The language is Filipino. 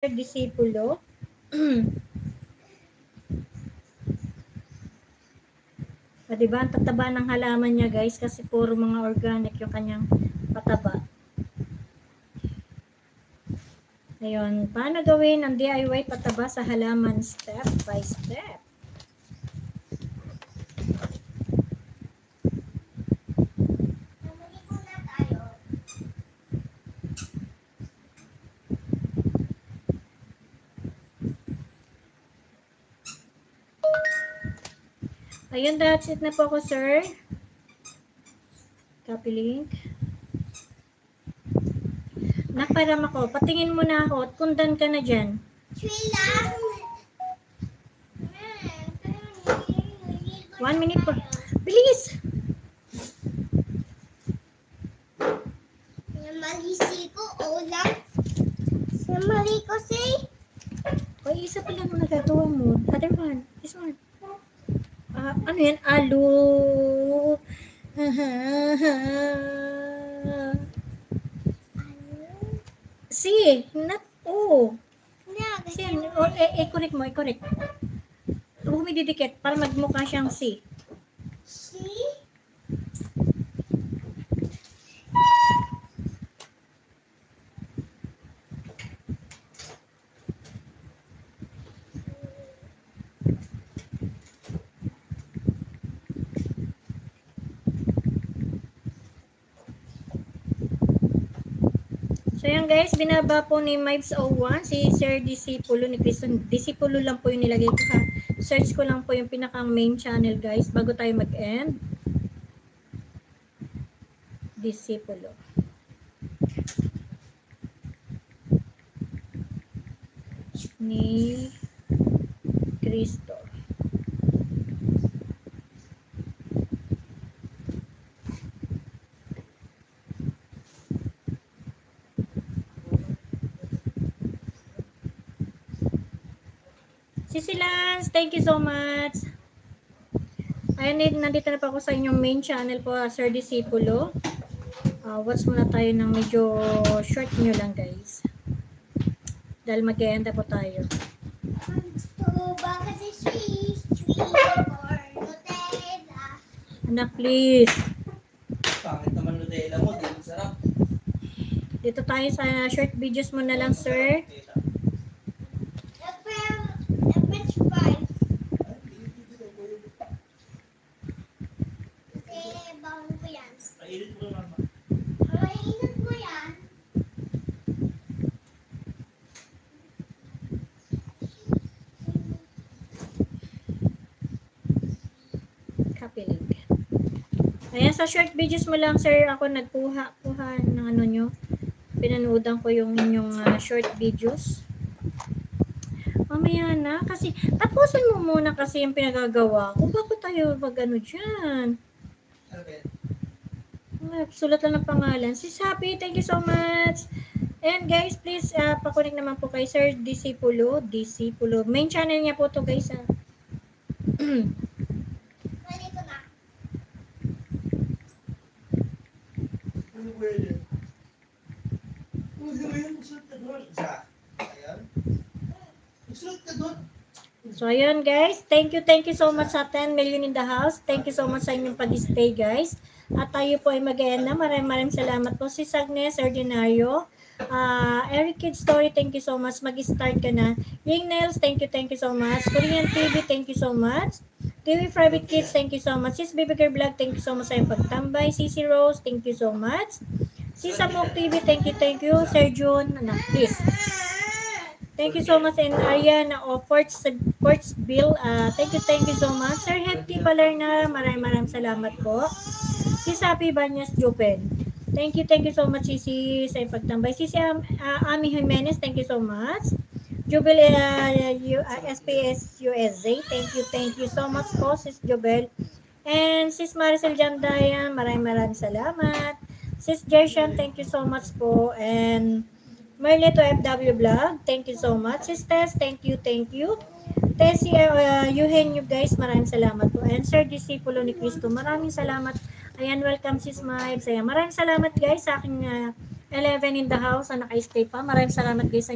Disipulo. Diba, ang tataba ng halaman niya guys kasi puro mga organic yung kanyang pataba. Ayun, paano gawin ang DIY pataba sa halaman step by step? Ayun, that's it na po ako, sir. Copy link. Naparam ako. Patingin mo na ako at kundan ka na dyan. 3 lang. 1 minute po. Bilis! Namalisi ko, ulam. Namali ko si. O, isa pa lang ang nagagawa mo. Other one. This one. Ano yan? Alu. Si, not O. Si, correct mo, correct. Huwag may didikit para magmukha siyang si. Si? So yan guys, binaba po ni Mibes01 si Sir Disipulo ni Kriston. Disipulo lang po yung nilagay ko ha. Search ko lang po yung pinaka main channel guys bago tayo mag-end. Disipulo. Ni Cristo. Sisi Lance, thank you so much. Ayun, nandito na pa ako sa inyong main channel po, Sir Disipulo. Watch muna tayo ng medyo short nyo lang guys. Dahil mag-e-enda po tayo. Bakit si Swiss? Or Nutella? Anak, please. Pangit naman Nutella mo, di masarap. Dito tayo sa short videos mo na lang, sir. French fries. Bawang ko yan. Painit mo naman. Mainit mo yan. Copy link. Ayan, sa short videos mo lang, sir, ako nagkuha ng ano nyo. Pinanoodang ko yung inyong short videos. Mamaya na, kasi tapusin mo muna kasi yung pinagagawa ko. Bago tayo mag-ano dyan. Sulat lang ng pangalan. Sis Happy, thank you so much. And guys, please, pakunik naman po kay Sir Disipulo. Main channel niya po to guys. Pwede ko na. Ano ba yan? Ano ba yan? Magsulat ka doon. Isa. Ayan. Magsulat ka doon. So, ayun guys. Thank you so much sa 10 million in the house. Thank you so much sa inyong pag-stay guys. At tayo po ay mag-end na. Maraming salamat po. Si Agnes Ordinario. Eric Kid Story, thank you so much. Mag-start ka na. Ying Nails, thank you so much. Korean TV, thank you so much. TV Private Kids, thank you so much. Sis Baby Girl Vlog, thank you so much sa iyong pagtambay. Cici Rose, thank you so much. Sis Amok TV, thank you. Sir June, please. Thank you so much. And Ariana of Ports Bill, thank you so much. Sir Hefty Balerna, maraming salamat po. Si Sapi Banyas Jupen. Thank you so much, Sisi, sa pagtambay. Sisi Ami Jimenez, thank you so much. Jubel SPS USA, thank you so much po, Sis Jubel. And Sis Maricel Jandayan, maraming salamat. Sis Jershan, thank you so much po. And Merleto FW Vlog, thank you so much. Sis Tess, thank you. Tessie Eugenio guys, maraming salamat po. And Sir Disipulo ni Cristo, maraming salamat. Ayan, welcome Sis Mibes. Ayan, maraming salamat guys sa aking 11 in the house na naka-stay pa. Maraming salamat guys sa